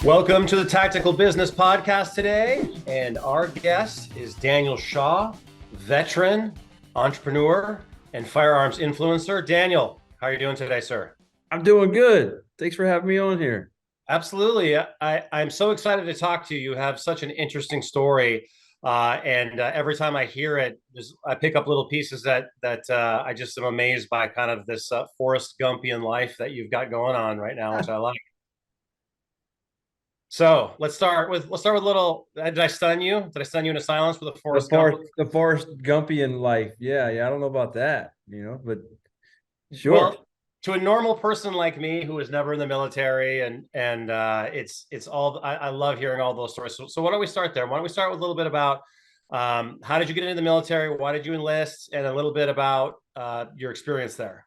Welcome to the Tactical Business Podcast today. And our guest is Daniel Shaw, veteran, entrepreneur, and firearms influencer. Daniel, how are you doing today, sir? I'm doing good. Thanks for having me on here. Absolutely. I'm so excited to talk to you. You have such an interesting story. And every time I hear it, I pick up little pieces that I just am amazed by kind of this Forrest Gumpian life that you've got going on right now, which I like. So let's start with a little. Did I stun you? Did I stun you into silence with a The Forrest Gump? Forrest Gumpian life. Yeah. I don't know about that, but sure. Well, to a normal person like me who was never in the military, and it's all I love hearing all those stories. So why don't we start there? Why don't we start with a little bit about how did you get into the military? Why did you enlist? And a little bit about your experience there.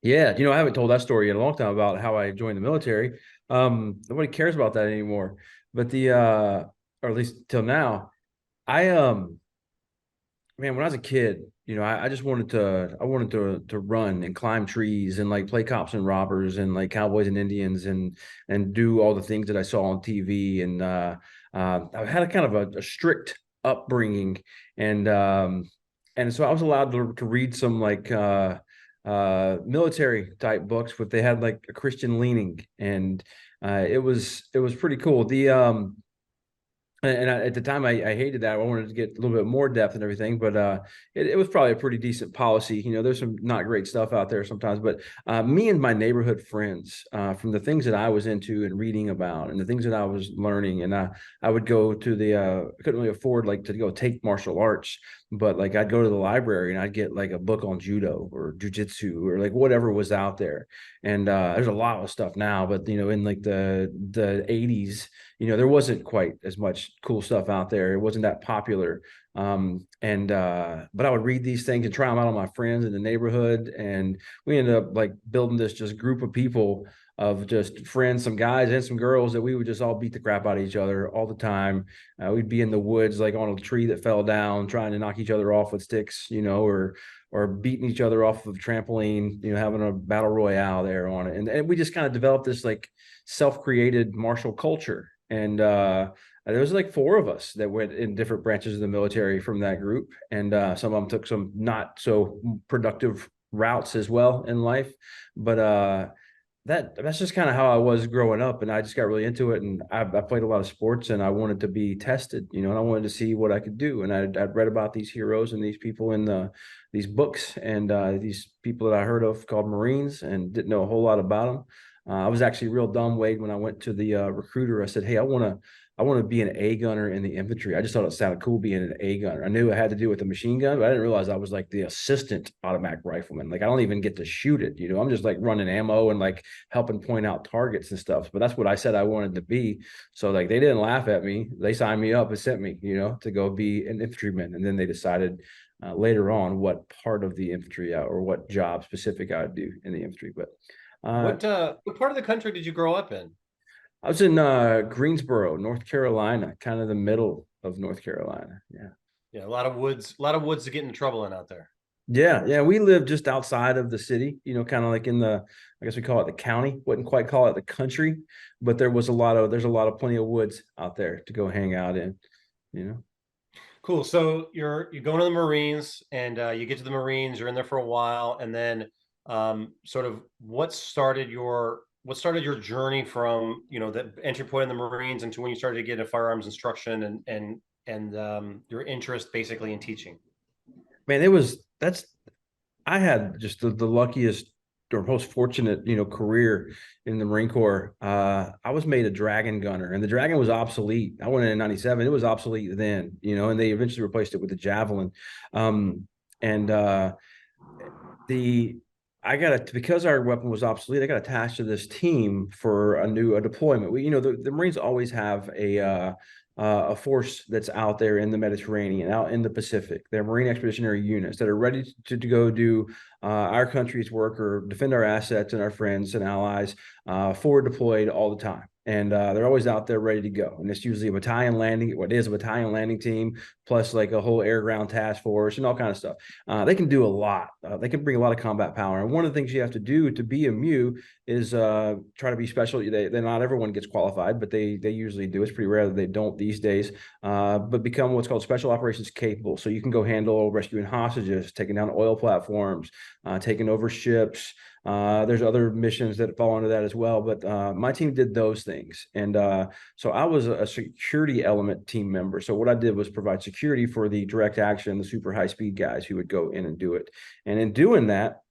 Yeah, I haven't told that story in a long time about how I joined the military. Nobody cares about that anymore. But or at least till now, I man, when I was a kid, I just wanted to run and climb trees and like play cops and robbers and like cowboys and Indians and do all the things that I saw on TV. And I had a kind of a strict upbringing, and and so I was allowed to read some like military type books, but they had like a Christian leaning, and it was pretty cool. At the time, I hated that. I wanted to get a little bit more depth and everything, but it was probably a pretty decent policy. There's some not great stuff out there sometimes, but me and my neighborhood friends, from the things that I was into and reading about and the things that I was learning, and I would go to I couldn't really afford like to go take martial arts, but like I'd go to the library and I'd get like a book on judo or jujitsu or like whatever was out there. And there's a lot of stuff now, but in like the 80s, there wasn't quite as much cool stuff out there. It wasn't that popular. And but I would read these things and try them out on my friends in the neighborhood. And we ended up like building this just group of people, of just friends, some guys and some girls, that we would just all beat the crap out of each other all the time. We'd be in the woods, like on a tree that fell down, trying to knock each other off with sticks, or beating each other off of a trampoline, having a battle royale there on it. And we just kind of developed this like self-created martial culture. And there was like four of us that went in different branches of the military from that group. And some of them took some not so productive routes as well in life. But that's just kind of how I was growing up, and I just got really into it. And I played a lot of sports, and I wanted to be tested, and I wanted to see what I could do. And I'd read about these heroes and these people in these books, and these people that I heard of called Marines, and didn't know a whole lot about them. I was actually real dumb, Wade, when I went to the recruiter. I said, "Hey, I want to be an A gunner in the infantry." I just thought it sounded cool being an A gunner. I knew it had to do with the machine gun, but I didn't realize I was like the assistant automatic rifleman. Like I don't even get to shoot it. I'm just like running ammo and like helping point out targets and stuff. But that's what I said I wanted to be. So like they didn't laugh at me. They signed me up and sent me, to go be an infantryman. And then they decided later on what part of the infantry or what job specific I would do in the infantry. But What part of the country did you grow up in? I was in Greensboro, North Carolina, kind of the middle of North Carolina. Yeah. Yeah, a lot of woods to get in trouble in out there. Yeah. We live just outside of the city, kind of like in I guess we call it the county. Wouldn't quite call it the country, but there's a lot of plenty of woods out there to go hang out in, you know. Cool. So you're going to the Marines, and you get to the Marines. You're in there for a while, and then sort of what started your journey from the entry point in the Marines into when you started to get into firearms instruction and your interest basically in teaching. Man, I had just the luckiest or most fortunate, career in the Marine Corps. I was made a Dragon gunner, and the Dragon was obsolete. I went in '97; it was obsolete then, and they eventually replaced it with the Javelin. And the I got it because our weapon was obsolete. I got attached to this team for a deployment. The Marines always have a force that's out there in the Mediterranean, out in the Pacific. They're Marine Expeditionary Units that are ready to go do our country's work or defend our assets and our friends and allies, forward deployed all the time. And they're always out there ready to go. And it's usually a battalion landing, what is a battalion landing team, plus like a whole air ground task force and all kind of stuff. They can do a lot. They can bring a lot of combat power. And one of the things you have to do to be a MEU is try to be special. They not everyone gets qualified, but they usually do. It's pretty rare that they don't these days. But become what's called special operations capable. So you can go handle rescuing hostages, taking down oil platforms, taking over ships. There's other missions that fall under that as well, but my team did those things. And so I was a security element team member. So what I did was provide security for the direct action, the super high speed guys who would go in and do it. And in doing that,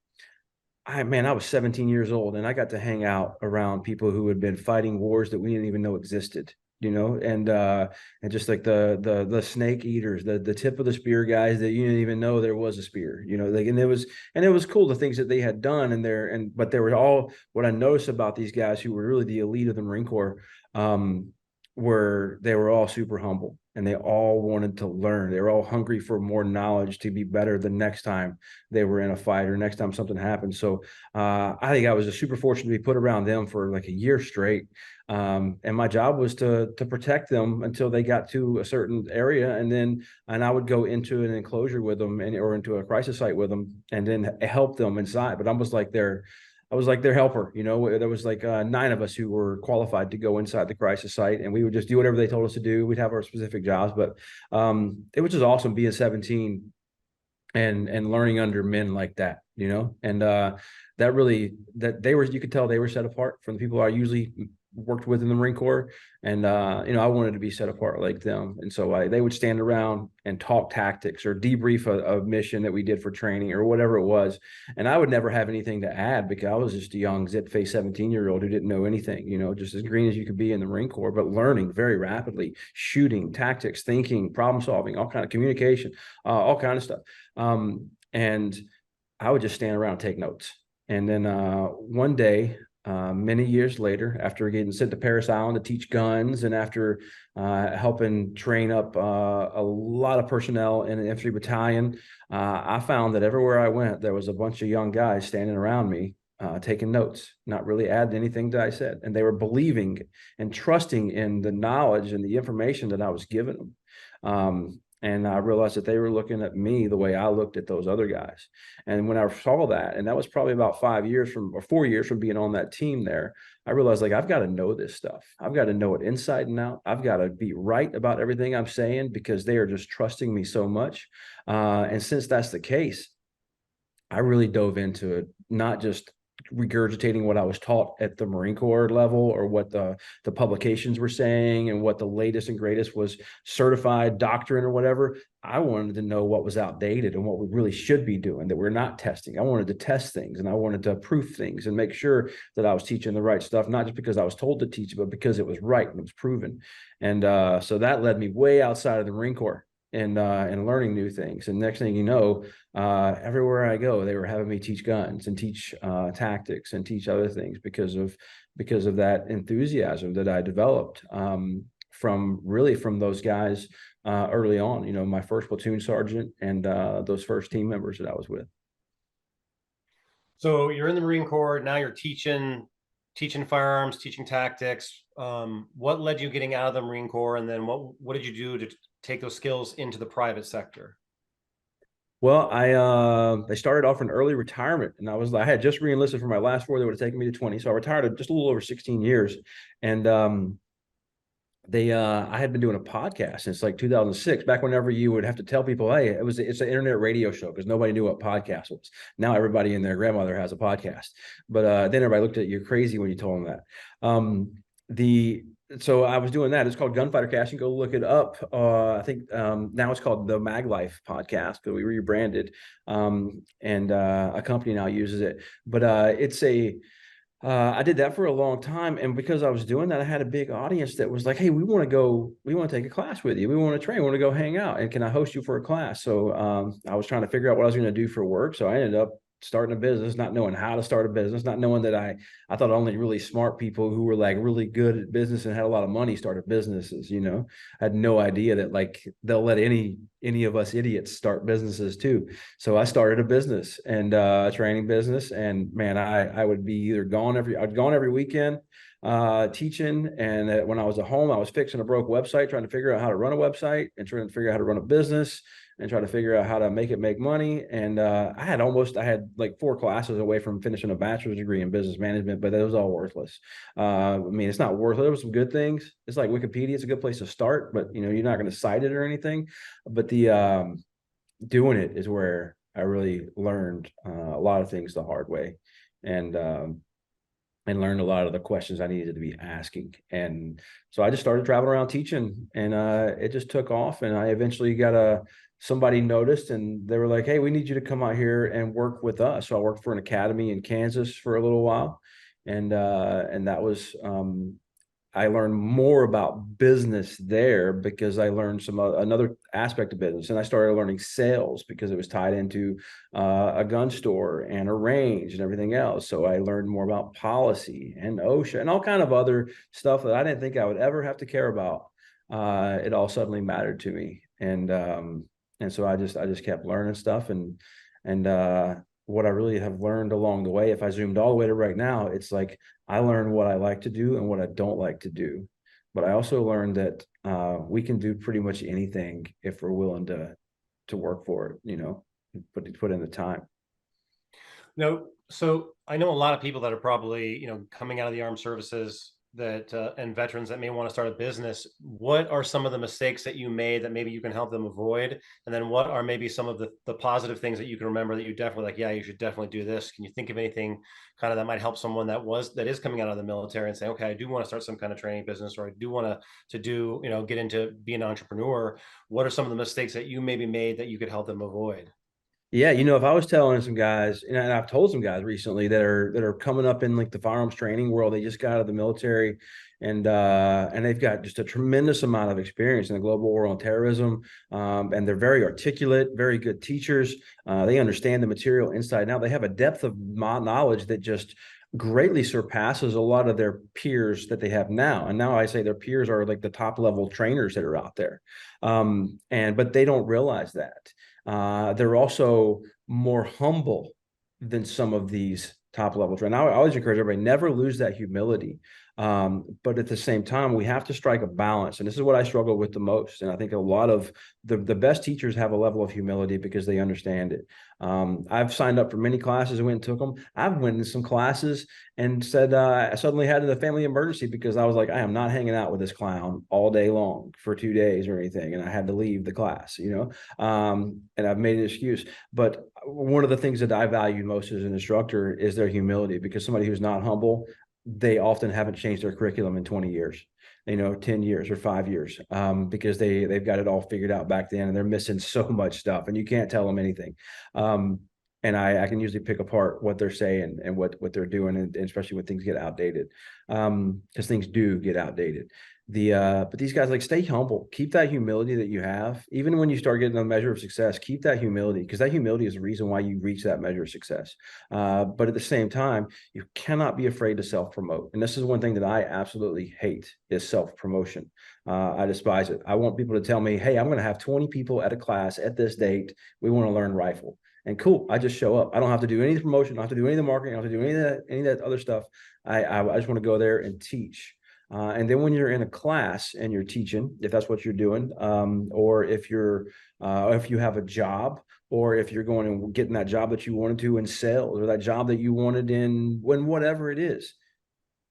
I was 17 years old, and I got to hang out around people who had been fighting wars that we didn't even know existed, and just like the snake eaters, the tip of the spear guys that you didn't even know there was a spear, and it was cool the things that they had done but they were all, what I noticed about these guys who were really the elite of the Marine Corps, were they were all super humble, and they all wanted to learn. They were all hungry for more knowledge to be better the next time they were in a fight or next time something happened. So I think I was super fortunate to be put around them for like a year straight. And my job was to protect them until they got to a certain area, and I would go into an enclosure with them or into a crisis site with them, and then help them inside. But I was like their helper. There was like 9 of us who were qualified to go inside the crisis site, and we would just do whatever they told us to do. We'd have our specific jobs, but it was just awesome being 17 and learning under men like that, and you could tell they were set apart from the people I usually worked with in the Marine Corps. And I wanted to be set apart like them. And so they would stand around and talk tactics or debrief a mission that we did for training or whatever it was. And I would never have anything to add because I was just a young zip-faced 17-year-old who didn't know anything, just as green as you could be in the Marine Corps, but learning very rapidly, shooting, tactics, thinking, problem solving, all kind of communication, all kind of stuff. And I would just stand around and take notes. And then one day, many years later, after getting sent to Parris Island to teach guns, and after helping train up a lot of personnel in an infantry battalion, I found that everywhere I went, there was a bunch of young guys standing around me, taking notes, not really adding anything that I said. And they were believing and trusting in the knowledge and the information that I was giving them. And I realized that they were looking at me the way I looked at those other guys. And when I saw that, and that was probably about 4 years from being on that team there, I realized like, I've got to know this stuff. I've got to know it inside and out. I've got to be right about everything I'm saying because they are just trusting me so much. And since that's the case, I really dove into it, not just regurgitating what I was taught at the Marine Corps level or what the publications were saying and what the latest and greatest was certified doctrine or whatever. I wanted to know what was outdated and what we really should be doing that we're not testing. I wanted to test things and I wanted to proof things and make sure that I was teaching the right stuff, not just because I was told to teach, but because it was right and it was proven. And so that led me way outside of the Marine Corps and learning new things. And next thing you know, everywhere I go, they were having me teach guns and teach tactics and teach other things because of that enthusiasm that I developed from those guys early on. My first platoon sergeant and those first team members that I was with. So you're in the Marine Corps now. You're teaching firearms, teaching tactics. What led you getting out of the Marine Corps, and then what did you do to take those skills into the private sector? Well, I started off in early retirement, and I had just reenlisted for my last 4 that would have taken me to 20. So I retired at just a little over 16 years. And I had been doing a podcast since like 2006, back whenever you would have to tell people, hey, it's an internet radio show, because nobody knew what podcast was. Now everybody and their grandmother has a podcast, but then everybody looked at you crazy when you told them that. So I was doing that. It's called Gunfighter Cast. You can go look it up. I think now it's called the Mag Life Podcast because we rebranded, and a company now uses it. But I did that for a long time, and because I was doing that, I had a big audience that was like, "Hey, we want to take a class with you. We want to train. We want to go hang out, and can I host you for a class?" So I was trying to figure out what I was going to do for work. So I ended up starting a business, not knowing how to start a business, not knowing that I thought only really smart people who were like really good at business and had a lot of money started businesses. I had no idea that like they'll let any of us idiots start businesses too. So I started a business and a training business, and man, I'd gone every weekend. teaching. And when I was at home, I was fixing a broke website, trying to figure out how to run a website and trying to figure out how to run a business and try to figure out how to make money. And I had like 4 classes away from finishing a bachelor's degree in business management, but it was all worthless. I mean, it's not worthless. There were some good things. It's like Wikipedia. It's a good place to start, but you're not going to cite it or anything. But the doing it is where I really learned a lot of things the hard way, and learned a lot of the questions I needed to be asking. And so I just started traveling around teaching, and it just took off. And I eventually got somebody noticed, and they were like, "Hey, we need you to come out here and work with us." So I worked for an academy in Kansas for a little while, and that was I learned more about business there because I learned another aspect of business, and I started learning sales because it was tied into a gun store and a range and everything else. So I learned more about policy and OSHA and all kind of other stuff that I didn't think I would ever have to care about. It all suddenly mattered to me, and so I just kept learning stuff, and what I really have learned along the way, if I zoomed all the way to right now, it's like I learned what I like to do and what I don't like to do. But I also learned that we can do pretty much anything if we're willing to work for it, put in the time. No, so I know a lot of people that are probably, coming out of the armed services that and veterans that may want to start a business. What are some of the mistakes that you made that maybe you can help them avoid? And then what are maybe some of the positive things that you can remember that you definitely like, yeah, you should definitely do this? Can you think of anything kind of that might help someone that is coming out of the military and saying, okay, I do want to start some kind of training business, or I do want to do, get into being an entrepreneur? What are some of the mistakes that you maybe made that you could help them avoid? Yeah, if I was telling some guys, and I've told some guys recently that are coming up in like the firearms training world, they just got out of the military, and they've got just a tremendous amount of experience in the global war on terrorism, and they're very articulate, very good teachers. They understand the material inside and out. They have a depth of knowledge that just greatly surpasses a lot of their peers that they have now. And now I say their peers are like the top level trainers that are out there, but they don't realize that. They're also more humble than some of these top level trainers. I always encourage everybody, never lose that humility. But at the same time, we have to strike a balance. And this is what I struggle with the most. And I think a lot of the best teachers have a level of humility because they understand it. I've signed up for many classes and went and took them. I've went in some classes and said, I suddenly had a family emergency because I was like, I am not hanging out with this clown all day long for 2 days or anything. And I had to leave the class, and I've made an excuse. But one of the things that I value most as an instructor is their humility, because somebody who's not humble, they often haven't changed their curriculum in 20 years, 10 years or 5 years, because they've got it all figured out back then, and they're missing so much stuff, and you can't tell them anything. And I can usually pick apart what they're saying and what they're doing, and especially when things get outdated, because things do get outdated. But these guys, like, stay humble, keep that humility that you have. Even when you start getting a measure of success, keep that humility, because that humility is the reason why you reach that measure of success. But at the same time, you cannot be afraid to self-promote. And this is one thing that I absolutely hate, is self-promotion. I despise it. I want people to tell me, hey, I'm going to have 20 people at a class at this date. We want to learn rifle. And cool, I just show up. I don't have to do any of the promotion. I don't have to do any of the marketing. I don't have to do any of that other stuff. I just want to go there and teach. And then when you're in a class and you're teaching, if that's what you're doing, or if you have a job, or if you're going and getting that job that you wanted to in sales, or that job that you wanted in whatever it is,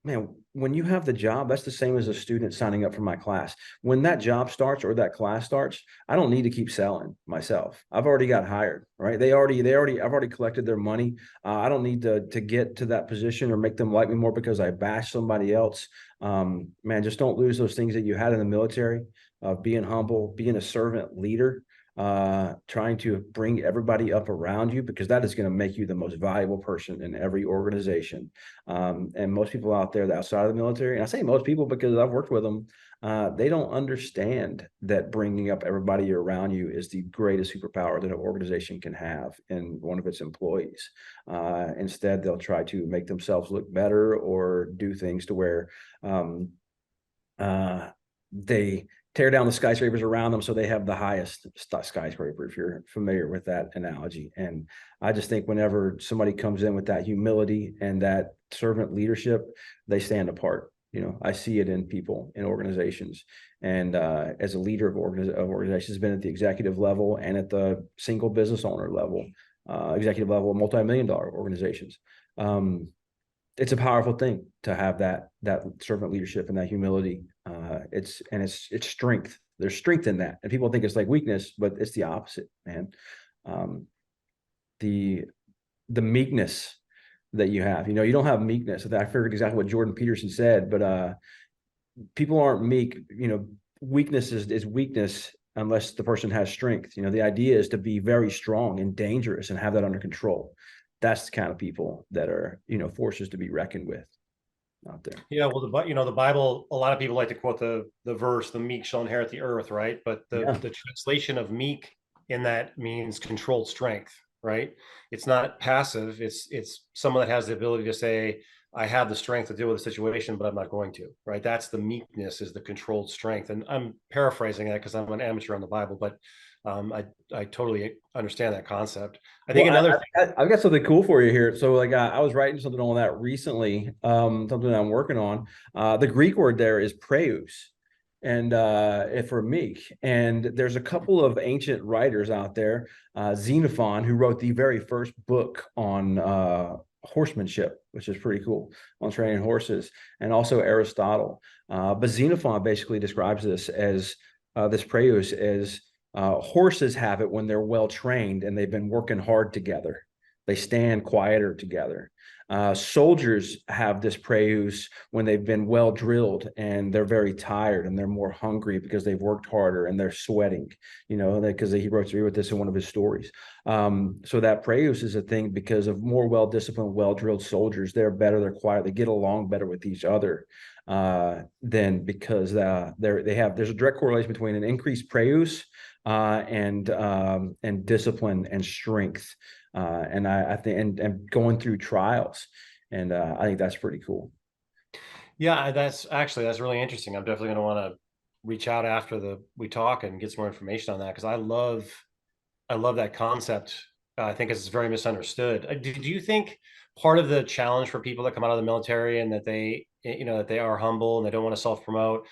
man, when you have the job, that's the same as a student signing up for my class. When that job starts or that class starts, I don't need to keep selling myself. I've already got hired, right? I've already collected their money. I don't need to get to that position or make them like me more because I bash somebody else. Man, just don't lose those things that you had in the military of being humble, being a servant leader, trying to bring everybody up around you, because that is going to make you the most valuable person in every organization. And most people out there outside of the military, and I say most people because I've worked with them, they don't understand that bringing up everybody around you is the greatest superpower that an organization can have in one of its employees. Instead, they'll try to make themselves look better or do things to where they tear down the skyscrapers around them so they have the highest skyscraper, if you're familiar with that analogy. And I just think whenever somebody comes in with that humility and that servant leadership, they stand apart. I see it in people, in organizations. And as a leader of organizations, been at the executive level and at the single business owner level, executive level, multi-million-dollar organizations. It's a powerful thing to have that servant leadership and that humility. It's strength. There's strength in that, and people think it's like weakness, but it's the opposite, man. The meekness that you have, you don't have meekness. I figured exactly what Jordan Peterson said, but people aren't meek. Weakness is weakness unless the person has strength. The idea is to be very strong and dangerous and have that under control. That's the kind of people that are, forces to be reckoned with out there. Yeah, well, the Bible, a lot of people like to quote the verse, "The meek shall inherit the earth," right? But the translation of meek in that means controlled strength, right? It's not passive. It's someone that has the ability to say, "I have the strength to deal with the situation, but I'm not going to," right? That's the meekness, is the controlled strength. And I'm paraphrasing that because I'm an amateur on the Bible, but I totally understand that concept. I think Well, another thing. I've got something cool for you here. So, like, I was writing something on that recently, something that I'm working on. The Greek word there is praus, and for meek. And there's a couple of ancient writers out there, Xenophon, who wrote the very first book on horsemanship, which is pretty cool, on training horses, and also Aristotle. But Xenophon basically describes this as this praus as horses have it when they're well trained and they've been working hard together. They stand quieter together. Soldiers have this praus when they've been well drilled and they're very tired and they're more hungry because they've worked harder and they're sweating, because he wrote with this in one of his stories. So that praus is a thing because of more well-disciplined, well-drilled soldiers. They're better, they're quiet, they get along better with each other than because there's a direct correlation between an increased praus and discipline and strength, and I think and going through trials, and I think that's pretty cool. Yeah, that's really interesting. I'm definitely going to want to reach out after we talk and get some more information on that, because I love that concept. I think it's very misunderstood. Do you think part of the challenge for people that come out of the military and that they are humble and they don't want to self-promote,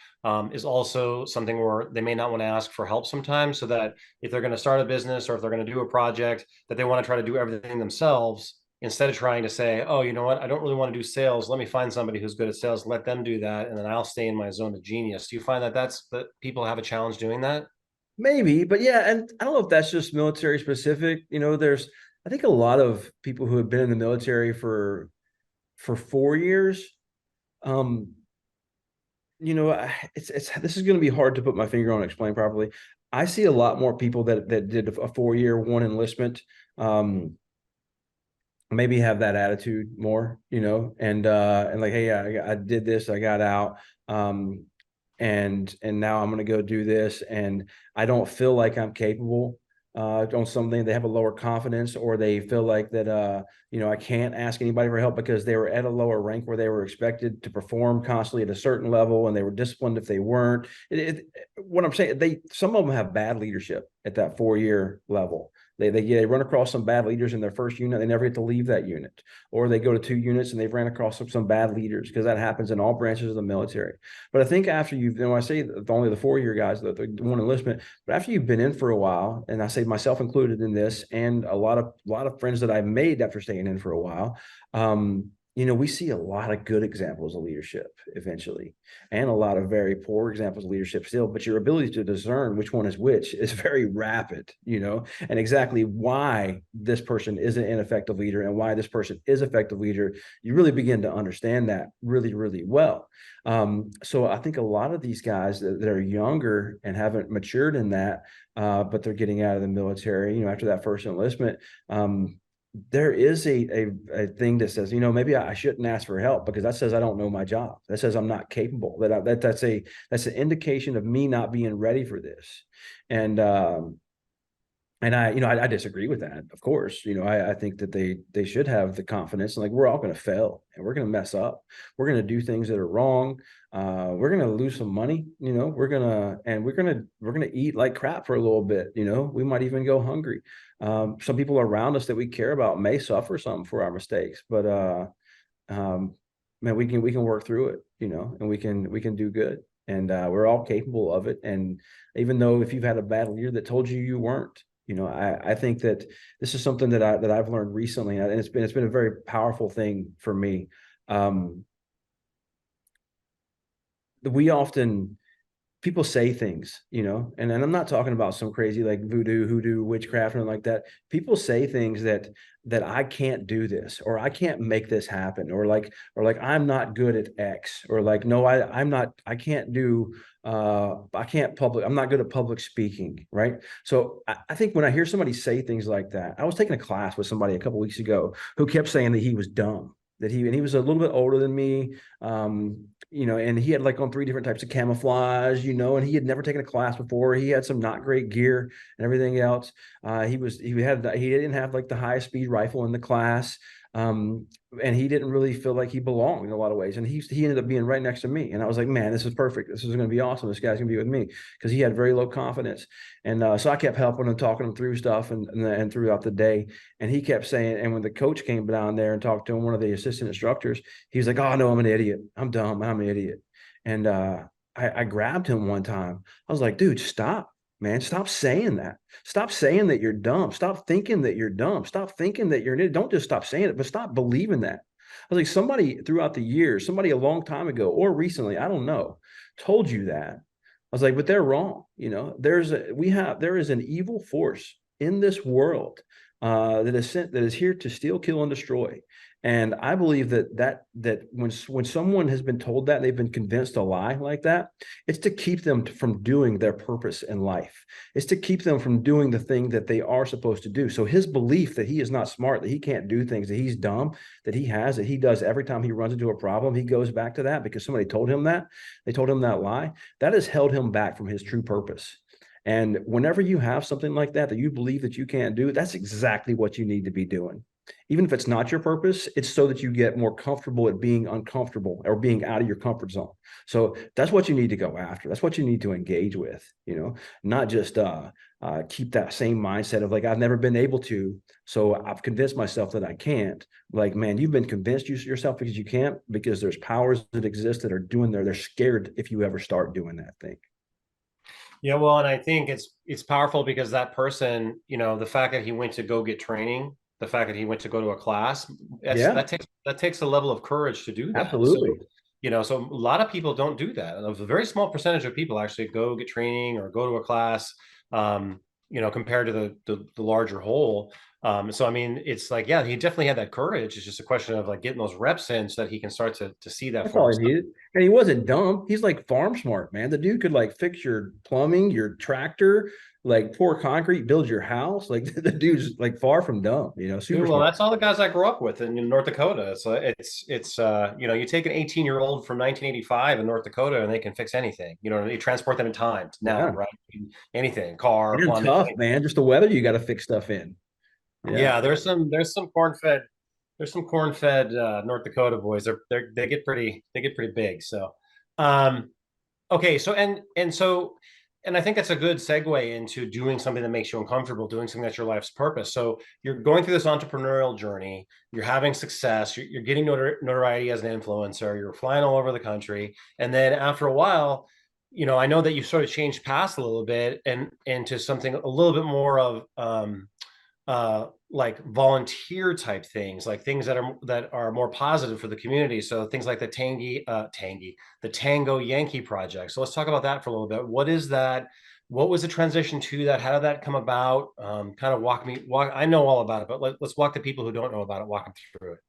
is also something where they may not want to ask for help sometimes, so that if they're going to start a business or if they're going to do a project, that they want to try to do everything themselves instead of trying to say, "Oh, you know what? I don't really want to do sales. Let me find somebody who's good at sales. Let them do that, and then I'll stay in my zone of genius." Do you find that that people have a challenge doing that? Maybe, but yeah, and I don't know if that's just military specific. I think a lot of people who have been in the military for 4 years, um, it's this is going to be hard to put my finger on and explain properly. I see a lot more people that did a 4 year one enlistment, maybe have that attitude more, and like, hey, I did this, I got out, and now I'm going to go do this, and I don't feel like I'm capable on something. They have a lower confidence, or they feel like that I can't ask anybody for help because they were at a lower rank where they were expected to perform constantly at a certain level, and they were disciplined if they weren't. What I'm saying, some of them have bad leadership at that 4 year level. They run across some bad leaders in their first unit. They never get to leave that unit, or they go to 2 units and they've ran across some bad leaders, because that happens in all branches of the military. But I think after I say only the 4 year guys, the one enlistment, but after you've been in for a while, and I say myself included in this, and a lot of friends that I've made after staying in for a while, we see a lot of good examples of leadership eventually, and a lot of very poor examples of leadership still. But your ability to discern which one is which is very rapid, and exactly why this person is an ineffective leader and why this person is an effective leader. You really begin to understand that really, really well. So I think a lot of these guys that are younger and haven't matured in that, but they're getting out of the military, after that first enlistment, there is a thing that says, maybe I shouldn't ask for help, because that says I don't know my job. That says I'm not capable. That's an indication of me not being ready for this. And I disagree with that, of course. I think that they should have the confidence, and like, we're all going to fail and we're going to mess up. We're going to do things that are wrong. We're going to lose some money. We're going to eat like crap for a little bit. We might even go hungry. Some people around us that we care about may suffer some for our mistakes, but man, we can work through it, and we can do good. And we're all capable of it. And even though if you've had a bad leader that told you you weren't, I think that this is something that I've learned recently, and it's been a very powerful thing for me. Um, we often people say things, and I'm not talking about some crazy like voodoo, hoodoo, witchcraft, or like that. People say things that I can't do this, or I can't make this happen, or like I'm not good at X, or like no, I'm not, I can't public, I'm not good at public speaking, right? So I think when I hear somebody say things like that, I was taking a class with somebody a couple weeks ago who kept saying that he was dumb. And he was a little bit older than me, and he had like on 3 different types of camouflage, and he had never taken a class before. He had some not great gear and everything else. He didn't have like the highest speed rifle in the class. Um, and he didn't really feel like he belonged in a lot of ways. And he ended up being right next to me. And I was like, man, this is perfect. This is going to be awesome. This guy's going to be with me, because he had very low confidence. And so I kept helping him, talking him through stuff and throughout the day. And he kept saying, and when the coach came down there and talked to him, one of the assistant instructors, he was like, oh, no, I'm an idiot. I'm dumb. I'm an idiot. And I grabbed him one time. I was like, dude, stop, man. Stop saying that. Stop saying that you're dumb. Stop thinking that you're dumb. Stop thinking that you're an idiot. Don't just stop saying it, but stop believing that. I was like, somebody throughout the years, somebody a long time ago or recently, I don't know, told you that. I was like, but they're wrong. There is an evil force in this world that is here to steal, kill, and destroy. And I believe that when someone has been told that, they've been convinced a lie like that, it's to keep them from doing their purpose in life. It's to keep them from doing the thing that they are supposed to do. So his belief that he is not smart, that he can't do things, that he's dumb, that he does every time he runs into a problem, he goes back to that because somebody told him that. They told him that lie. That has held him back from his true purpose. And whenever you have something like that you believe that you can't do, that's exactly what you need to be doing. Even if it's not your purpose, it's so that you get more comfortable at being uncomfortable or being out of your comfort zone. So that's what you need to go after. That's what you need to engage with, not just keep that same mindset of like, I've never been able to, so I've convinced myself that I can't. Like, man, you've been convinced yourself because you can't, because there's powers that exist that are doing there. They're scared if you ever start doing that thing. Yeah, well, and I think it's powerful because that person, the fact that he went to go get training, the fact that he went to go to a class, Yeah, that takes a level of courage to do that. So, absolutely. so a lot of people don't do that. A very small percentage of people actually go get training or go to a class, compared to the larger whole. So I mean, it's like, yeah, he definitely had that courage. It's just a question of like getting those reps in so that he can start to see that That's for all he himself. needed. And he wasn't dumb. He's like farm smart, man. The dude could like fix your plumbing, your tractor, like pour concrete, build your house. Like the dude's like far from dumb, super Dude, well, smart. that's all the guys I grew up with in North Dakota. So you take an 18-year-old from 1985 in North Dakota and they can fix anything. You transport them in time to now, Yeah. right? Anything, car, And plumbing. tough, man. Just the weather you got to fix stuff in. Yeah. Yeah, there's some corn-fed North Dakota boys. They get pretty big. So, um, okay, so and I think that's a good segue into doing something that makes you uncomfortable, doing something that's your life's purpose. So you're going through this entrepreneurial journey, you're having success, you're getting notoriety as an influencer, you're flying all over the country, and then after a while, I know that you sort of changed paths a little bit and into something a little bit more of like volunteer type things, like things that are more positive for the community. So things like the Tango Yankee project. So let's talk about that for a little bit. What is that? What was the transition to that? How did that come about? Kind of walk. I know all about it, but let's walk the people who don't know about it. Walk them through it.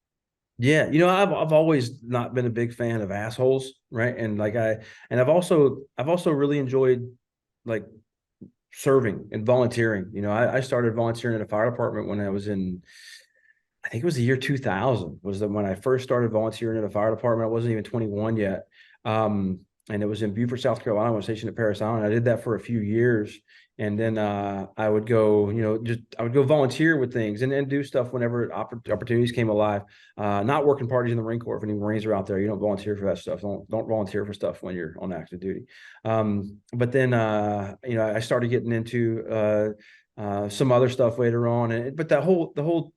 Yeah. I've always not been a big fan of assholes, right? And I've also really enjoyed like serving and volunteering. I started volunteering at a fire department when I was in, I think it was the year 2000 was when I first started volunteering at a fire department. I wasn't even 21 yet. And it was in Beaufort, South Carolina. I was stationed at Paris Island. I did that for a few years. And then I would go, I would go volunteer with things and do stuff whenever opportunities came alive. Not working parties in the Marine Corps. If any Marines are out there, you don't volunteer for that stuff. Don't volunteer for stuff when you're on active duty. But then, I started getting into some other stuff later on. But the whole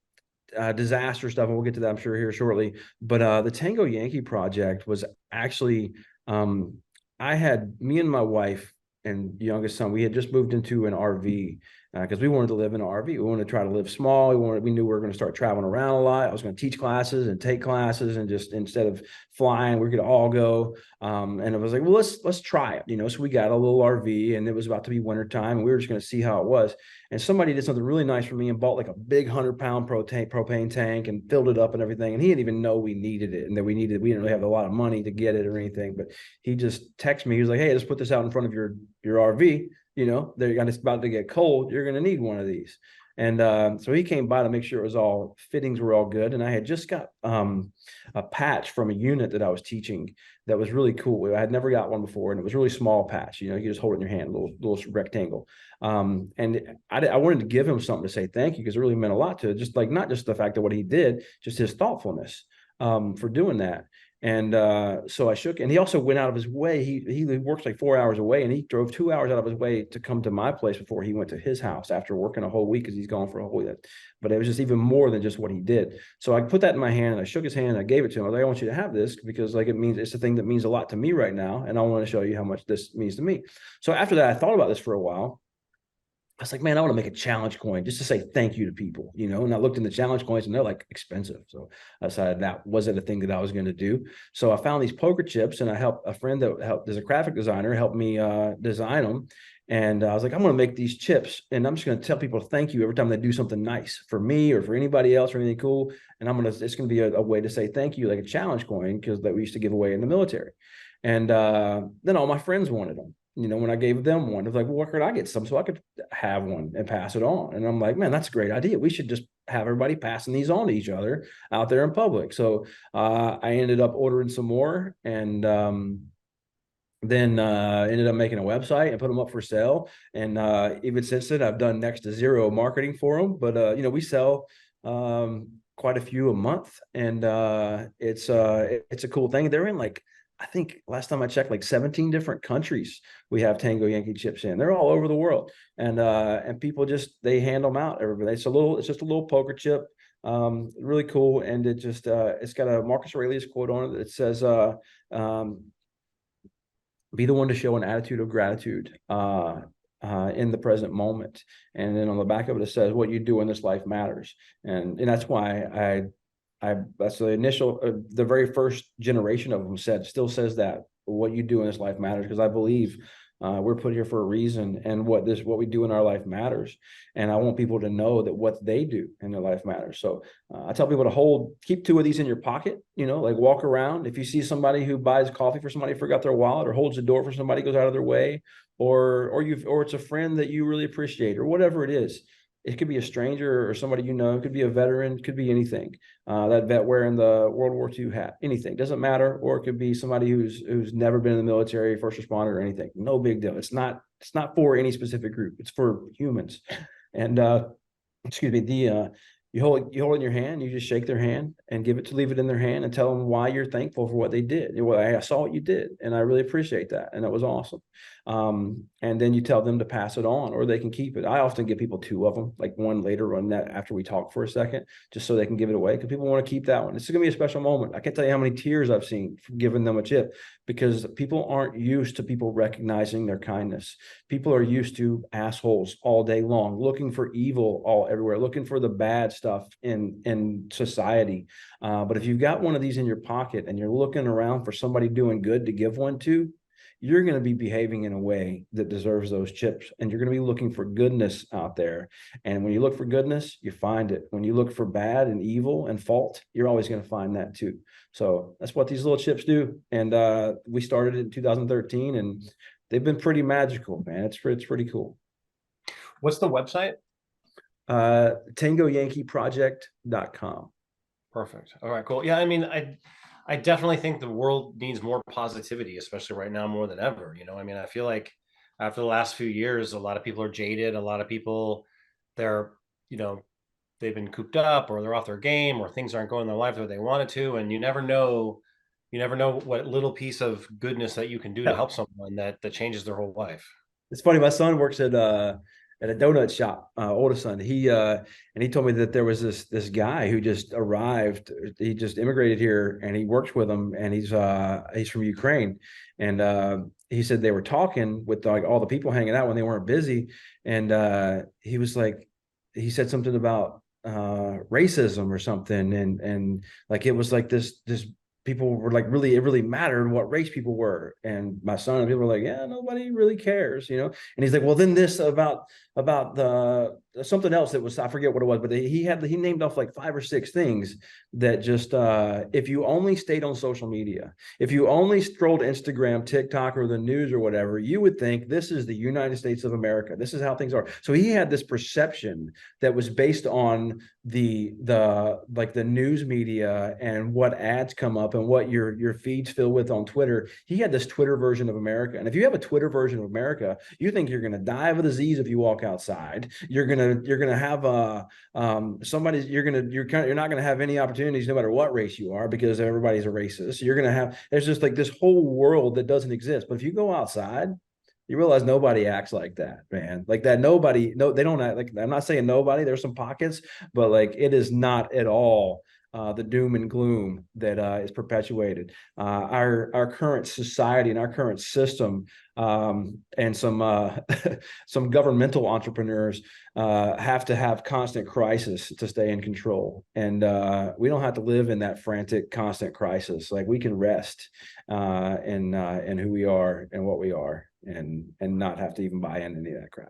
disaster stuff, and we'll get to that, I'm sure, here shortly. But the Tango Yankee project was actually, I had me and my wife and youngest son, we had just moved into an RV because we wanted to live in an RV. We wanted to try to live small. We knew we were going to start traveling around a lot. I was going to teach classes and take classes, and just instead of flying, we could all go. And it was like, well, let's try it, you know. So we got a little RV, and it was about to be wintertime, and we were just going to see how it was. And somebody did something really nice for me and bought like a big 100-pound propane tank and filled it up and everything. And he didn't even know we needed it and that we didn't really have a lot of money to get it or anything. But he just texted me. He was like, hey, just put this out in front of your RV. You know, it's about to get cold. You're going to need one of these. And so he came by to make sure fittings were all good. And I had just got a patch from a unit that I was teaching that was really cool. I had never got one before, and it was a really small patch. You know, you just hold it in your hand, little rectangle. And I wanted to give him something to say thank you, because it really meant a lot to it. Just like, not just the fact of what he did, just his thoughtfulness for doing that. And so I shook, and he also went out of his way. He works like 4 hours away, and he drove 2 hours out of his way to come to my place before he went to his house after working a whole week, because he's gone for a whole week. But it was just even more than just what he did. So I put that in my hand, and I shook his hand, and I gave it to him. I was like, I want you to have this, because like it's a thing that means a lot to me right now, and I want to show you how much this means to me. So after that, I thought about this for a while. I was like, man, I want to make a challenge coin just to say thank you to people, you know. And I looked in the challenge coins, and they're like expensive. So I decided that wasn't a thing that I was going to do. So I found these poker chips, and I helped a friend that helped, as a graphic designer, help me design them. And I was like, I'm going to make these chips, and I'm just going to tell people thank you every time they do something nice for me or for anybody else or anything cool. And it's going to be a way to say thank you, like a challenge coin, because that we used to give away in the military. And then all my friends wanted them. You know, when I gave them one, it was like, well, where could I get some so I could have one and pass it on? And I'm like, man, that's a great idea. We should just have everybody passing these on to each other out there in public. So I ended up ordering some more, and then ended up making a website and put them up for sale. And even since then, I've done next to zero marketing for them. But you know, we sell quite a few a month, and it's a cool thing. They're in, like, I think last time I checked, like 17 different countries we have Tango Yankee chips in. They're all over the world, and people they hand them out. Everybody, it's just a little poker chip, really cool, and it's got a Marcus Aurelius quote on it that says, "Be the one to show an attitude of gratitude in the present moment." And then on the back of it, it says, "What you do in this life matters." And that's why that's the initial, the very first generation of them still says that what you do in this life matters, because I believe we're put here for a reason, and what we do in our life matters. And I want people to know that what they do in their life matters. So I tell people to keep 2 of these in your pocket, you know, like walk around. If you see somebody who buys coffee for somebody who forgot their wallet, or holds the door for somebody, goes out of their way, or it's a friend that you really appreciate, or whatever it is. It could be a stranger or somebody you know. It could be a veteran. It could be anything. That vet wearing the World War II hat. Anything, doesn't matter. Or it could be somebody who's never been in the military, first responder, or anything. No big deal. It's not for any specific group. It's for humans. And excuse me. You hold it in your hand. You just shake their hand and leave it in their hand, and tell them why you're thankful for what they did. Well, I saw what you did, and I really appreciate that, and that was awesome. And then you tell them to pass it on, or they can keep it. I often give people 2 of them, like one later on that after we talk for a second, just so they can give it away, because people want to keep that one. It's going to be a special moment. I can't tell you how many tears I've seen from giving them a chip, because people aren't used to people recognizing their kindness. People are used to assholes all day long, looking for evil everywhere, looking for the bad stuff in society. But if you've got one of these in your pocket and you're looking around for somebody doing good to give one to, you're going to be behaving in a way that deserves those chips, and you're going to be looking for goodness out there. And when you look for goodness, you find it. When you look for bad and evil and fault, you're always going to find that too. So that's what these little chips do. And we started in 2013, and they've been pretty magical, man. It's pretty cool. What's the website? TangoYankeeProject.com. Perfect. All right, cool. Yeah, I mean, I definitely think the world needs more positivity, especially right now more than ever. You know, I mean, I feel like after the last few years, a lot of people are jaded. A lot of people, they're, you know, they've been cooped up, or they're off their game, or things aren't going in their life the way they wanted to. And you never know what little piece of goodness that you can do to Yeah. help someone that changes their whole life. It's funny. My son works at at a donut shop, oldest son. And he told me that there was this guy who just arrived. He just immigrated here, and he works with them, and he's from Ukraine, and he said they were talking with like all the people hanging out when they weren't busy, and he was like, he said something about racism or something, and like it was like this people were like really, it really mattered what race people were. And my son and people were like, yeah, nobody really cares, you know. And he's like, well, then this about the something else that was, I forget what it was, but he named off like 5 or 6 things that just if you only stayed on social media, if you only scrolled Instagram, TikTok, or the news or whatever, you would think this is the United States of America. This is how things are. So he had this perception that was based on the like the news media and what ads come up and what your feeds fill with on Twitter. He had this Twitter version of America. And if you have a Twitter version of America, you think you're going to die of a disease if you walk outside. You're gonna have somebody, you're not gonna have any opportunities no matter what race you are, because everybody's a racist. You're gonna have, there's just like this whole world that doesn't exist. But if you go outside, you realize nobody acts like that, man. Like that, nobody, no, they don't act like, I'm not saying nobody, there's some pockets, but like it is not at all the doom and gloom that is perpetuated. Our current society and our current system, and some some governmental entrepreneurs have to have constant crisis to stay in control, and we don't have to live in that frantic, constant crisis. Like we can rest in who we are and what we are, and not have to even buy into any of that crap.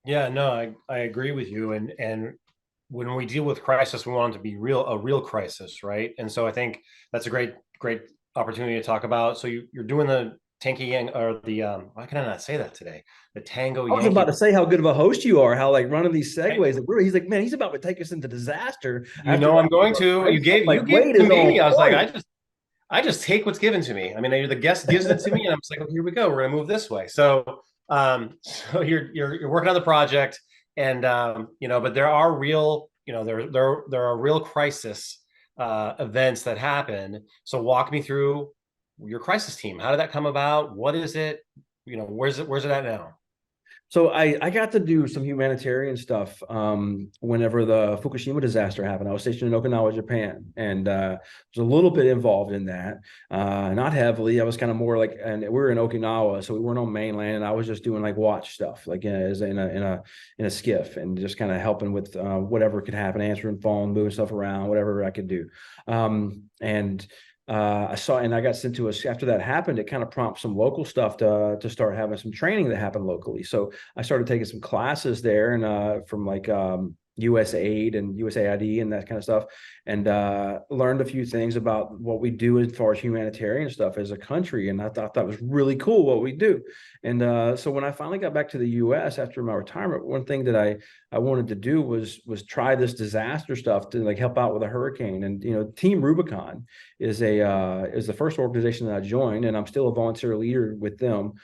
Yeah, no, I agree with you. And when we deal with crisis, we want it to be a real crisis, right? And so I think that's a great opportunity to talk about. So you're doing the Tanky Yang, or the why can I not say that today? The Tango I was about Yankee. to say how good of a host you are, how like running these Right? segues. He's like, man, he's about to take us into disaster You after know I'm going to. I'm You like, gave Wade it to is me. on I was like, point. I just take what's given to me. I mean, the guest gives it to me, and I'm just like, oh, here we go. We're gonna move this way. So, so you're working on the project, and but there are real, there are real crisis events that happen. So walk me through your crisis team. How did that come about? What is it? Where's it at now? So I got to do some humanitarian stuff whenever the Fukushima disaster happened. I was stationed in Okinawa, Japan, and was a little bit involved in that. Not heavily. I was kind of more like, and we were in Okinawa, so we weren't on mainland, and I was just doing like watch stuff, like as in a skiff, and just kind of helping with whatever could happen, answering phone, moving stuff around, whatever I could do. And I saw, and I got sent to us after that happened. It kind of prompted some local stuff to start having some training that happened locally. So I started taking some classes there, and from like USAID and USAID and that kind of stuff, and learned a few things about what we do as far as humanitarian stuff as a country. And I thought that was really cool what we do. And so when I finally got back to the U.S. after my retirement, one thing that I wanted to do was try this disaster stuff to like help out with a hurricane. And Team Rubicon is the first organization that I joined, and I'm still a volunteer leader with them.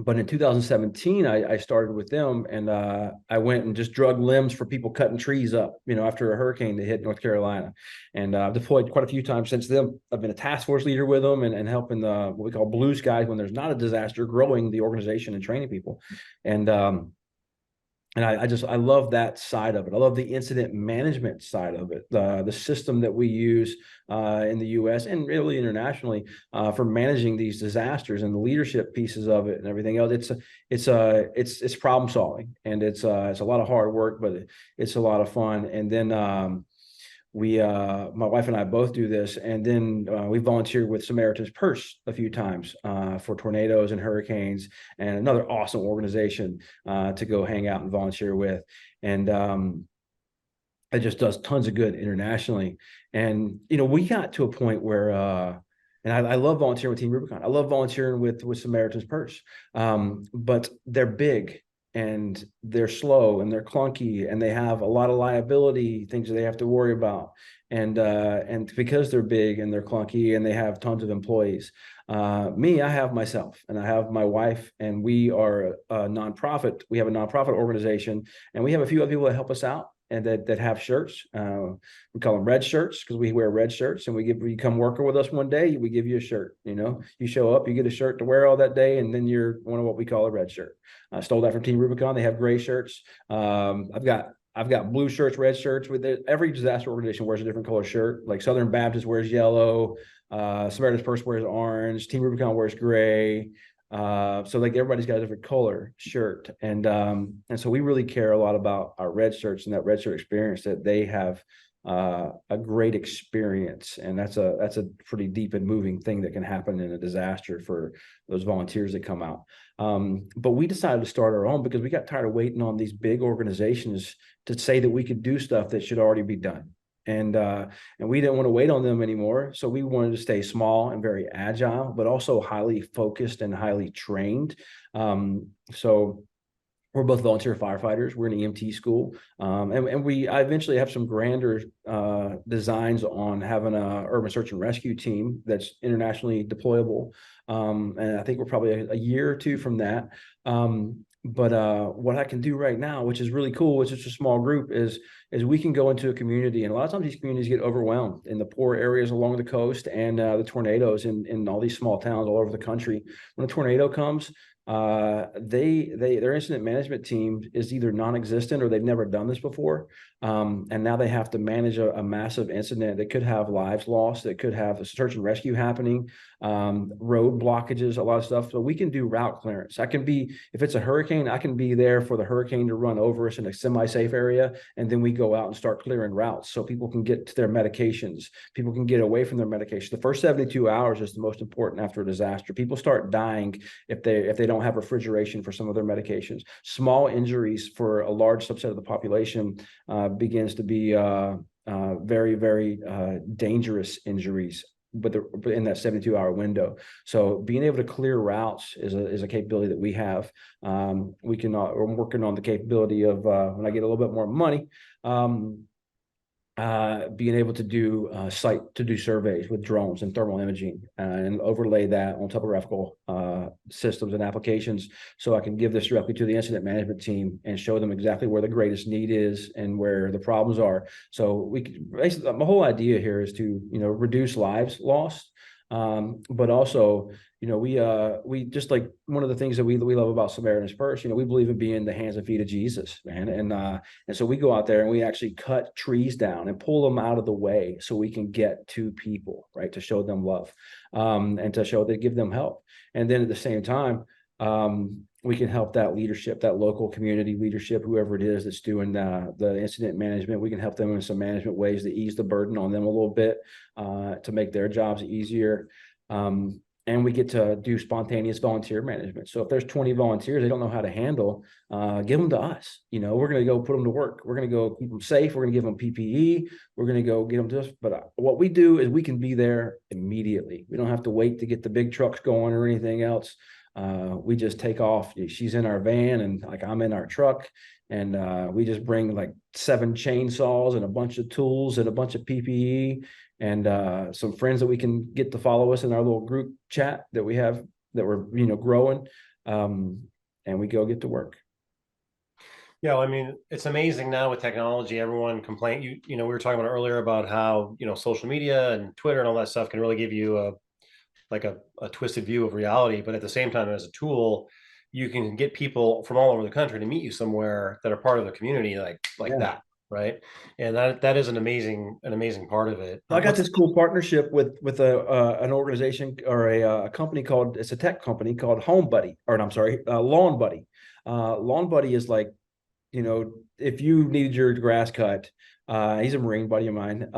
But in 2017, I started with them, and I went and just drug limbs for people cutting trees up, after a hurricane that hit North Carolina. And I've deployed quite a few times since then. I've been a task force leader with them, and helping what we call blue skies when there's not a disaster, growing the organization and training people. And I love that side of it. I love the incident management side of it, the system that we use in the U.S. and really internationally for managing these disasters, and the leadership pieces of it and everything else. It's problem solving, and it's a lot of hard work, but it's a lot of fun. And then my wife and I both do this, and then we volunteered with Samaritan's Purse a few times for tornadoes and hurricanes, and another awesome organization to go hang out and volunteer with. And it just does tons of good internationally. And we got to a point where and I love volunteering with Team Rubicon. I love volunteering with Samaritan's Purse, but they're big, and they're slow, and they're clunky, and they have a lot of liability things that they have to worry about. And because they're big and they're clunky and they have tons of employees, I have myself and I have my wife, and we are a nonprofit. We have a nonprofit organization, and we have a few other people that help us out. and that have shirts. We call them red shirts because we wear red shirts, and you come working with us one day, we give you a shirt. You show up, you get a shirt to wear all that day, and then you're one of what we call a red shirt. I stole that from Team Rubicon. They have gray shirts. I've got blue shirts, red shirts. With every disaster organization wears a different color shirt. Like Southern Baptist wears yellow, Samaritan's Purse wears orange, Team Rubicon wears gray. So like everybody's got a different color shirt, and so we really care a lot about our red shirts and that red shirt experience, that they have a great experience, and that's a pretty deep and moving thing that can happen in a disaster for those volunteers that come out. But we decided to start our own because we got tired of waiting on these big organizations to say that we could do stuff that should already be done. And we didn't want to wait on them anymore. So we wanted to stay small and very agile, but also highly focused and highly trained. So we're both volunteer firefighters. We're in EMT school. I eventually have some grander designs on having an urban search and rescue team that's internationally deployable. And I think we're probably a year or two from that. But what I can do right now, which is really cool, which is a small group, is we can go into a community, and a lot of times these communities get overwhelmed in the poor areas along the coast, and the tornadoes in all these small towns all over the country. When a tornado comes, their incident management team is either non-existent or they've never done this before. And now they have to manage a massive incident that could have lives lost, that could have a search and rescue happening, road blockages, a lot of stuff. So we can do route clearance. If it's a hurricane, I can be there for the hurricane to run over us in a semi-safe area. And then we go out and start clearing routes so people can get to their medications. People can get away from their medication. The first 72 hours is the most important after a disaster. People start dying if they don't have refrigeration for some of their medications. Small injuries for a large subset of the population begins to be very, very dangerous injuries, but in that 72-hour window. So being able to clear routes is a capability that we have. We're working on the capability of when I get a little bit more money, being able to do surveys with drones and thermal imaging, and overlay that on topographical systems and applications, so I can give this directly to the incident management team and show them exactly where the greatest need is and where the problems are. So basically, my whole idea here is to reduce lives lost, but also we just, like, one of the things that we love about Samaritan's Purse, we believe in being the hands and feet of Jesus, man. And so we go out there and we actually cut trees down and pull them out of the way so we can get to people, right, to show them love, and to give them help. And then at the same time, we can help that leadership, that local community leadership, whoever it is that's doing the incident management. We can help them in some management ways to ease the burden on them a little bit, to make their jobs easier. And we get to do spontaneous volunteer management. So if there's 20 volunteers they don't know how to handle, give them to us. We're going to go put them to work. We're going to go keep them safe. We're going to give them PPE. We're going to go get them to us. But what we do is we can be there immediately. We don't have to wait to get the big trucks going or anything else. We just take off. She's in our van, and like I'm in our truck, and we just bring like 7 chainsaws and a bunch of tools and a bunch of PPE, and some friends that we can get to follow us in our little group chat that we have, that we're growing, and we go get to work. Yeah, well, I mean, it's amazing now with technology. Everyone complain. We were talking about earlier about how social media and Twitter and all that stuff can really give you a twisted view of reality, but at the same time, as a tool, you can get people from all over the country to meet you somewhere that are part of the community, like that, right? And that is an amazing part of it. I got this cool partnership with an organization or a company called, it's a tech company called Lawn Buddy. Lawn Buddy is like, if you need your grass cut, he's a Marine buddy of mine.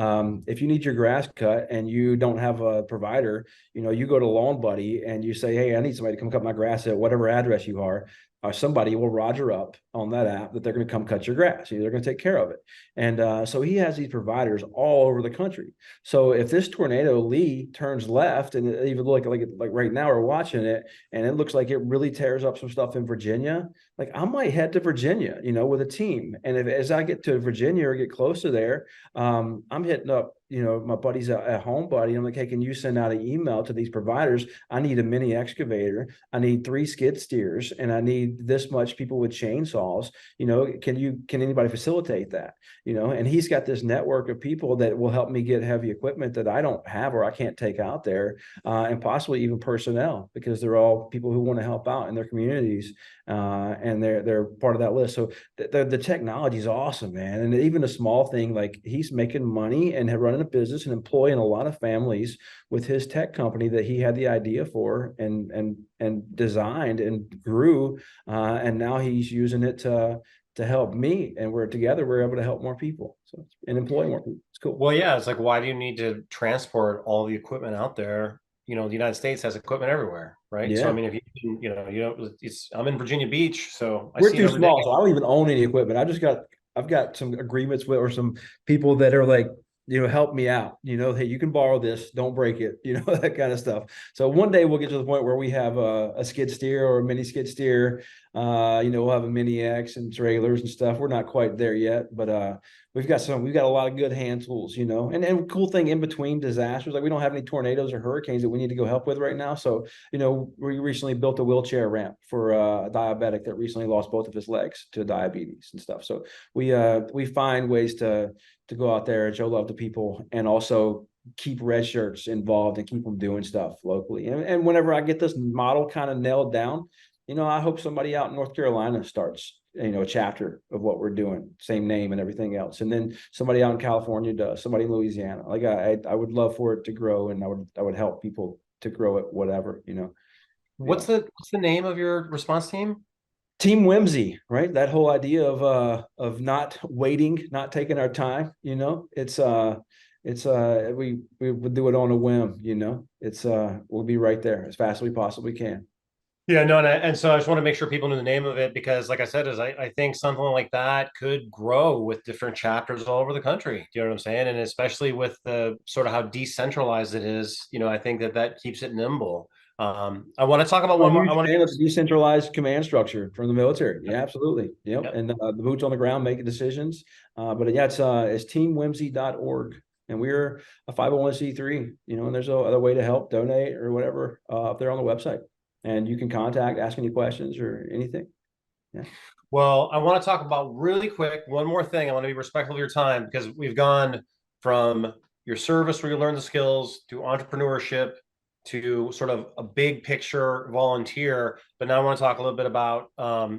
If you need your grass cut and you don't have a provider, you go to Lawn Buddy and you say, hey, I need somebody to come cut my grass at whatever address you are. Somebody will roger up on that app that they're going to come cut your grass. They're going to take care of it. And so he has these providers all over the country. So if this tornado Lee turns left, and even like right now we're watching it, and it looks like it really tears up some stuff in Virginia, like I might head to Virginia, with a team. And as I get to Virginia or get close to there, I'm hitting up, my buddies at home, buddy. I'm like, hey, can you send out an email to these providers? I need a mini excavator. I need 3 skid steers, and I need this much people with chainsaws. Can anybody facilitate that? And he's got this network of people that will help me get heavy equipment that I don't have or I can't take out there, and possibly even personnel, because they're all people who want to help out in their communities, and they're part of that list. So the technology is awesome, man. And even a small thing, like he's making money and running a business and employing a lot of families with his tech company that he had the idea for and designed and grew, and now he's using it to help me, and we're able to help more people, and employ more people. It's cool. Well, yeah, it's like, why do you need to transport all the equipment out there? The United States has equipment everywhere, right? So I Yeah, mean, if I'm in Virginia Beach, so I we're see it too every day. small, so I don't even own any equipment. I've got some agreements with, or some people that are like, help me out. Hey, you can borrow this, don't break it. That kind of stuff. So one day we'll get to the point where we have a skid steer or a mini skid steer. We'll have a mini X and trailers and stuff. We're not quite there yet, but we've got a lot of good hand tools. And cool thing, in between disasters, like we don't have any tornadoes or hurricanes that we need to go help with right now. So we recently built a wheelchair ramp for a diabetic that recently lost both of his legs to diabetes and stuff. So we find ways to go out there and show love to people, and also keep red shirts involved and keep them doing stuff locally. And whenever I get this model kind of nailed down, I hope somebody out in North Carolina starts, a chapter of what we're doing, same name and everything else. And then somebody out in California does, somebody in Louisiana. Like I would love for it to grow, and I would help people to grow it, whatever. What's the name of your response team? Team Whimsy, right? That whole idea of not waiting, not taking our time. We would do it on a whim. We'll be right there as fast as we possibly can. Yeah, no, and so I just want to make sure people know the name of it, because, like I said, I think something like that could grow with different chapters all over the country. Do you know what I'm saying? And especially with the sort of how decentralized it is, I think that keeps it nimble. I want to talk about one I'm a more. I huge want fan of the decentralized command structure from the military. Yeah, absolutely. Yep. to. And the boots on the ground making decisions. But yeah, it's teamwhimsy.org. And we're a 501c3, and there's other way to help, donate or whatever, up there on the website. And you can contact, ask any questions or anything. Yeah. Well, I want to talk about really quick one more thing. I want to be respectful of your time, because we've gone from your service where you learn the skills to entrepreneurship to sort of a big picture volunteer. But now I want to talk a little bit about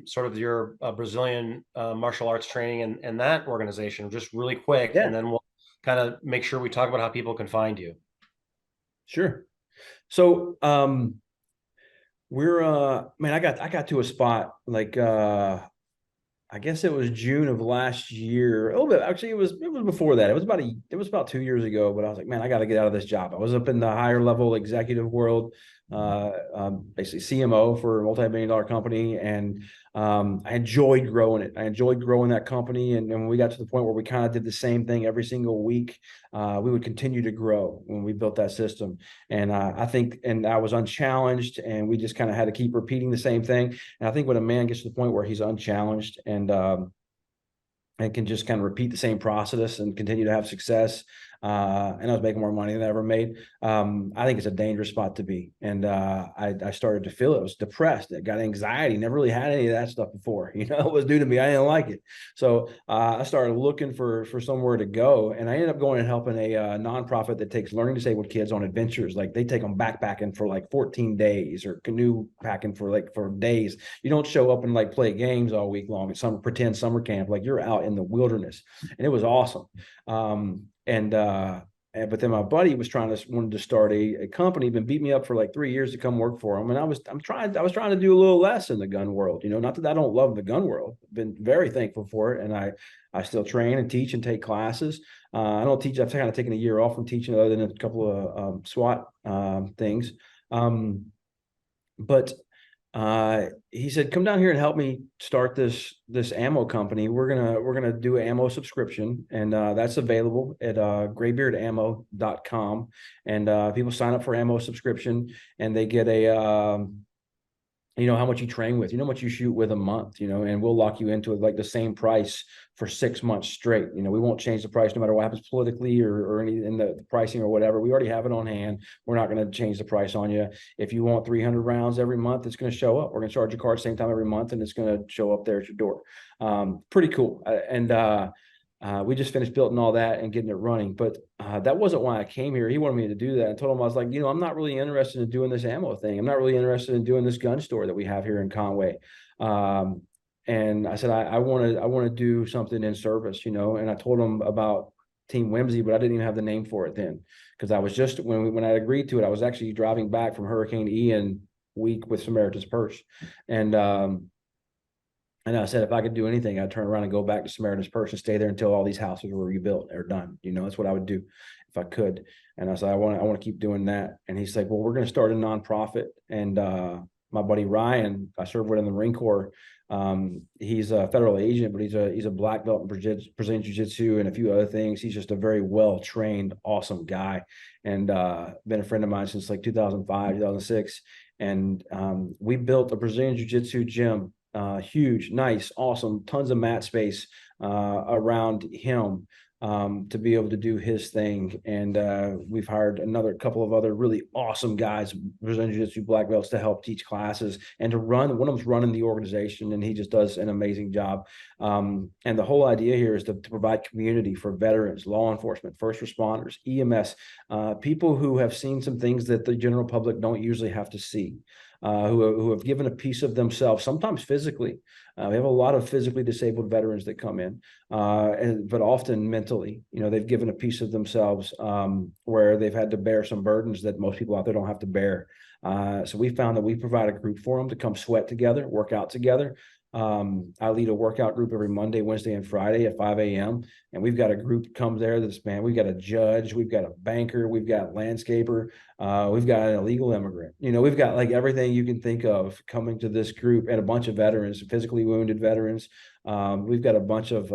sort of your Brazilian martial arts training and that organization, just really quick. Yeah, And then we'll kind of make sure we talk about how people can find you. sure. So we're man, I got to a spot like I guess it was June of last year. A little bit, actually, it was before that. It was about 2 years ago. But I was like, man, I got to get out of this job. I was up in the higher level executive world, basically CMO for a multi-million-dollar company, and I enjoyed growing it. I enjoyed growing that company, and when we got to the point where we kind of did the same thing every single week, we would continue to grow when we built that system. And I think, and I was unchallenged, and we just kind of had to keep repeating the same thing. And I think when a man gets to the point where he's unchallenged and can just kind of repeat the same process and continue to have success, and I was making more money than I ever made, I think it's a dangerous spot to be. And I started to feel it. I was depressed. I got anxiety. Never really had any of that stuff before. It was new to me. I didn't like it. So I started looking for somewhere to go, and I ended up going and helping a nonprofit that takes learning disabled kids on adventures. Like they take them backpacking for like 14 days, or canoe packing for days. You don't show up and like play games all week long at some pretend summer camp. Like you're out in the wilderness, and it was awesome. But then my buddy wanted to start a company, been beat me up for like 3 years to come work for him. And I was trying to do a little less in the gun world, not that I don't love the gun world. I've been very thankful for it. And I still train and teach and take classes. I don't teach. I've kind of taken a year off from teaching, other than a couple of SWAT things. But he said, come down here and help me start this ammo company. We're gonna do an ammo subscription, and that's available at graybeardammo.com. And people sign up for ammo subscription, and they get how much you train with, how much you shoot with a month, and we'll lock you into like the same price for 6 months straight. We won't change the price no matter what happens politically or any in the pricing or whatever. We already have it on hand. We're not going to change the price on you. If you want 300 rounds every month, it's going to show up. We're going to charge your card same time every month, and it's going to show up there at your door. Pretty cool. We just finished building all that and getting it running. But that wasn't why I came here. He wanted me to do that. I told him, I was like, I'm not really interested in doing this ammo thing. I'm not really interested in doing this gun store that we have here in Conway. And I said, I want to do something in service, and I told him about Team Whimsy, but I didn't even have the name for it then, because I was just, when I agreed to it, I was actually driving back from Hurricane Ian week with Samaritan's Purse. And I said, if I could do anything, I'd turn around and go back to Samaritan's Purse and stay there until all these houses were rebuilt or done. That's what I would do if I could. And I said, I want to keep doing that. And he's like, well, we're going to start a nonprofit. And my buddy Ryan, I served with in the Marine Corps. He's a federal agent, but he's a black belt in Brazilian Jiu-Jitsu and a few other things. He's just a very well-trained, awesome guy, and been a friend of mine since like 2005, 2006. And we built a Brazilian Jiu-Jitsu gym. Huge, nice, awesome, tons of mat space around him to be able to do his thing. And we've hired another couple of other really awesome guys, Brazilian Jiu-Jitsu black belts, to help teach classes and to run. One of them's running the organization, and he just does an amazing job. And the whole idea here is to provide community for veterans, law enforcement, first responders, EMS, people who have seen some things that the general public don't usually have to see. Who have given a piece of themselves, sometimes physically. We have a lot of physically disabled veterans that come in, but often mentally. They've given a piece of themselves where they've had to bear some burdens that most people out there don't have to bear. So we found that we provide a group for them to come sweat together, work out together. I lead a workout group every Monday, Wednesday, and Friday at 5 a.m. And we've got a group come there we've got a judge, we've got a banker, we've got a landscaper, we've got an illegal immigrant. We've got like everything you can think of coming to this group, and a bunch of veterans, physically wounded veterans. We've got a bunch of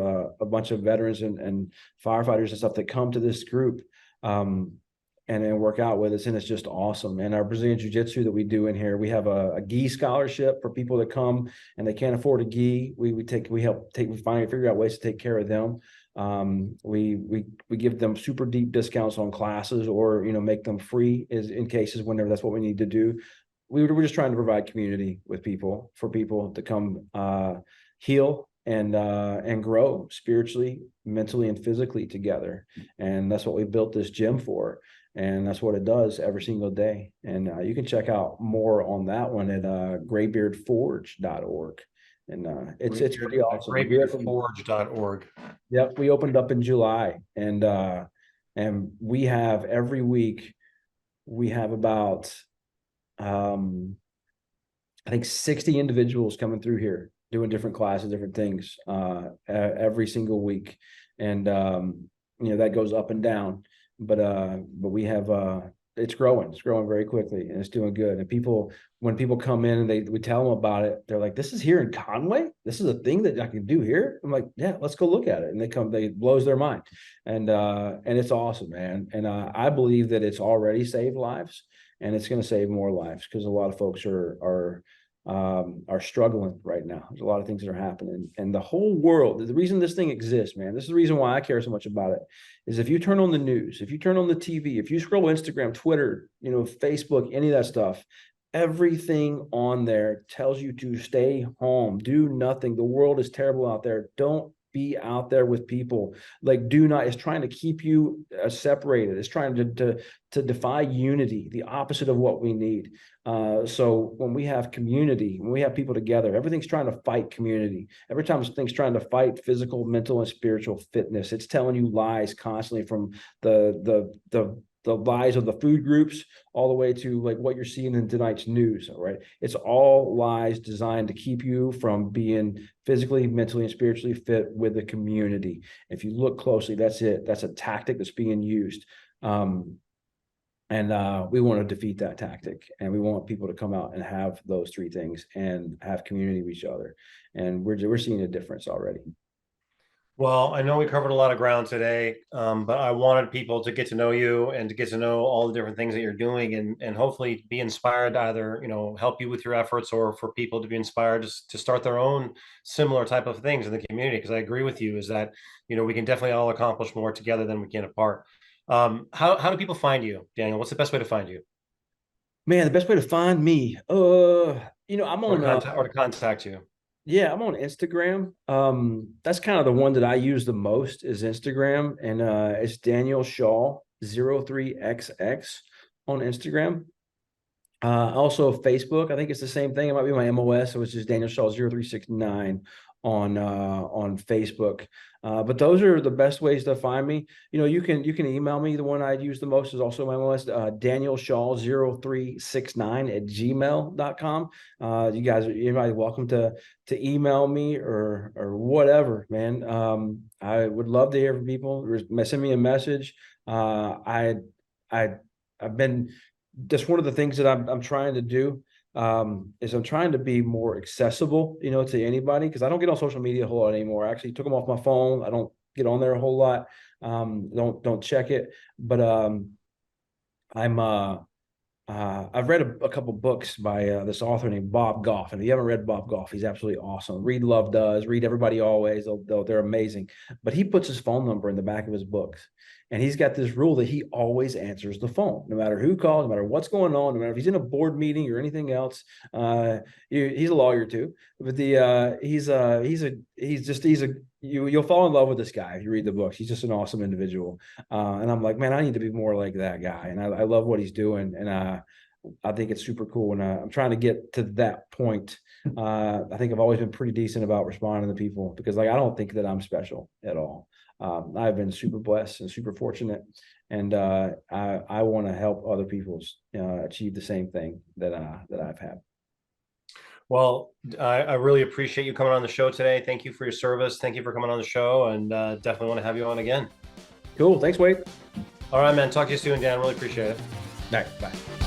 veterans and firefighters and stuff that come to this group. And then work out with us, and it's just awesome. And our Brazilian Jiu-Jitsu that we do in here, we have a gi scholarship for people that come and they can't afford a gi. We figure out ways to take care of them. We give them super deep discounts on classes, or make them free in cases whenever that's what we need to do. We're just trying to provide community with people, for people to come heal and grow spiritually, mentally, and physically together. And that's what we built this gym for. And that's what it does every single day. And you can check out more on that one at graybeardforge.org. And it's pretty awesome. Graybeardforge.org. Yep, we opened up in July, and we have every week we have about I think 60 individuals coming through here doing different classes, different things every single week. And that goes up and down. But we have it's growing very quickly, and it's doing good. And when people come in and we tell them about it, they're like, this is here in Conway? This is a thing that I can do here? I'm like, yeah, let's go look at it. And it blows their mind. And it's awesome, man. And I believe that it's already saved lives, and it's going to save more lives, because a lot of folks are struggling right now. There's a lot of things that are happening, and the whole world, the reason this thing exists, man, this is the reason why I care so much about it, is if you turn on the news, if you turn on the TV, if you scroll Instagram, Twitter, Facebook, any of that stuff, everything on there tells you to stay home, do nothing. The world is terrible out there. Don't be out there with people. Like, do not. It's trying to keep you separated. It's trying to defy unity, the opposite of what we need. So when we have community, when we have people together, everything's trying to fight community. Every time something's trying to fight physical, mental, and spiritual fitness, it's telling you lies constantly, from the lies of the food groups all the way to like what you're seeing in tonight's news. All right. It's all lies designed to keep you from being physically, mentally, and spiritually fit with the community. If you look closely, that's it. That's a tactic that's being used. And we want to defeat that tactic, and we want people to come out and have those three things and have community with each other. And we're seeing a difference already. Well, I know we covered a lot of ground today, but I wanted people to get to know you and to get to know all the different things that you're doing, and hopefully be inspired to either, help you with your efforts, or for people to be inspired to start their own similar type of things in the community. Because I agree with you, is that, we can definitely all accomplish more together than we can apart. How do people find you, Daniel? What's the best way to find you, Man, the best way to find me, I'm or on to contact you? yeah, I'm on Instagram. That's kind of the one that I use the most is Instagram, and it's Daniel Shaw 03XX on Instagram. Also Facebook, I think it's the same thing. It might be my MOS, so it's just Daniel Shaw 0369 on Facebook. But those are the best ways to find me. You can email me. The one I use the most is also my MOS, Daniel Shaw 0369 at gmail.com. You guys are anybody welcome to email me or whatever, man. I would love to hear from people. Send me a message. I I've been That's one of the things that I'm trying to do, is I'm trying to be more accessible, to anybody, because I don't get on social media a whole lot anymore. I actually took them off my phone. I don't get on there a whole lot. Don't check it. But I'm I've read a couple books by this author named Bob Goff, and if you haven't read Bob Goff, he's absolutely awesome. Read Love Does, read Everybody Always. They're amazing. But he puts his phone number in the back of his books, and he's got this rule that he always answers the phone, no matter who calls, no matter what's going on, no matter if he's in a board meeting or anything else. He's a lawyer too, but you'll fall in love with this guy if you read the books. He's just an awesome individual. And I'm like, man, I need to be more like that guy. And I love what he's doing. And I think it's super cool. And I'm trying to get to that point. I think I've always been pretty decent about responding to people, because I don't think that I'm special at all. I've been super blessed and super fortunate. And I want to help other people achieve the same thing that I've had. Well, I really appreciate you coming on the show today. Thank you for your service. Thank you for coming on the show, and definitely want to have you on again. Cool. Thanks, Wade. All right, man. Talk to you soon, Dan. Really appreciate it. All right. Bye.